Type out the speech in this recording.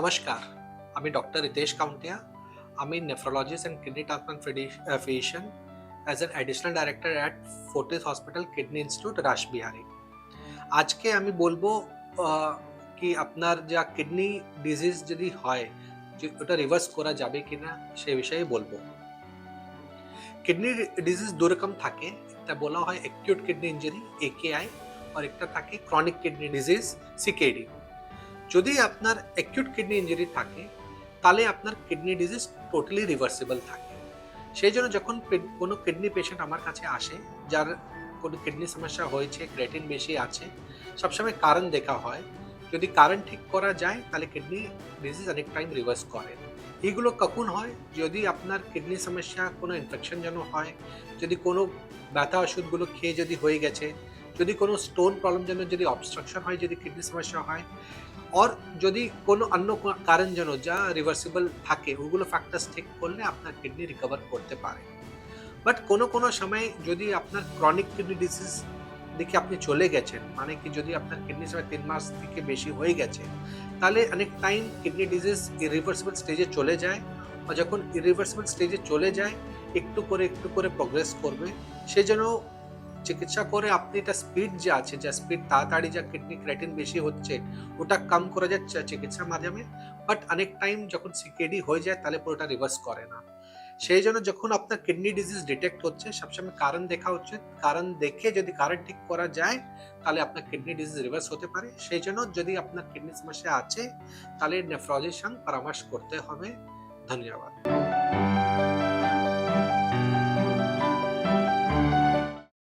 नमस्कार, আমি ডক্টর রিতেশ কাউন্টিয়া। আমি nephrologist and kidney transplant physician as an additional director at Fortis hospital kidney institute Rashbehari. আজকে আমি বলবো কি আপনার যা কিডনি ডিজিজ যদি হয় যে ওটা রিভার্স করা যাবে কিনা সে বিষয়ে বলবো। কিডনি ডিজিজ দু রকম থাকে, একটা বলা হয় অ্যাকিউট কিডনি ইনজুরি একেআই আর একটা থাকে ক্রনিক কিডনি ডিজিজ সিকেডি। যদি আপনার অ্যাকিউট কিডনি ইনজুরি থাকে তাহলে আপনার কিডনি ডিজিজ টোটালি রিভার্সিবল থাকে। সেই জন্য যখন কোনো কিডনি পেশেন্ট আমার কাছে আসে যার কোনো কিডনি সমস্যা হয়েছে, ক্রেটিন বেশি আছে, সবসময় কারণ দেখা হয়। যদি কারণ ঠিক করা যায় তাহলে কিডনি ডিজিজ অনেক টাইম রিভার্স করে। এইগুলো কখন হয়? যদি আপনার কিডনি সমস্যা কোনো ইনফেকশন যেন হয়, যদি কোনো ব্যথা ওষুধগুলো খেয়ে যদি হয়ে গেছে, যদি কোনো স্টোন প্রবলেম যেন যদি অবস্ট্রাকশন হয়, যদি কিডনি সমস্যা হয়, और যদি কোনো অন্য কারণ যেন যা রিভার্সিবল থাকে ওগুলো ফ্যাক্টরস ঠিক করলে আপনার কিডনি রিকভার করতে পারে। বাট কোনো সময় যদি আপনার ক্রনিক কিডনি ডিজিজ দিকে আপনি চলে গেছেন, মানে কি যদি আপনার কিডনি সময় 3 মাস থেকে বেশি হয়ে গেছে, তাহলে অনেক টাইম কিডনি ডিজিজ ইরিভার্সিবল স্টেজে চলে যায়। আর যখন ইরিভার্সিবল স্টেজে চলে যায় একটু করে প্রোগ্রেস করবে। সেজন্য চিকিৎসা করে আপনি এটা স্পিড যে আছে, যা স্পিড তাড়াতাড়ি যা কিডনি ক্রেটিন বেশি হচ্ছে ওটা কম করা যায় চিকিৎসার মাধ্যমে। বাট অনেক টাইম যখন সিকেডি হয়ে যায় তাহলে পুরোটা রিভার্স করে না। সেই জন্য যখন আপনার কিডনি ডিজিজ ডিটেক্ট হচ্ছে সবসময় কারণ দেখা উচিত। কারণ দেখে যদি কারণ ঠিক করা যায় তাহলে আপনার কিডনি ডিজিজ রিভার্স হতে পারে। সেই জন্য যদি আপনার কিডনি সমস্যা আছে তাহলে নেফ্রোলজিস্ট সঙ্গে পরামর্শ করতে হবে। ধন্যবাদ।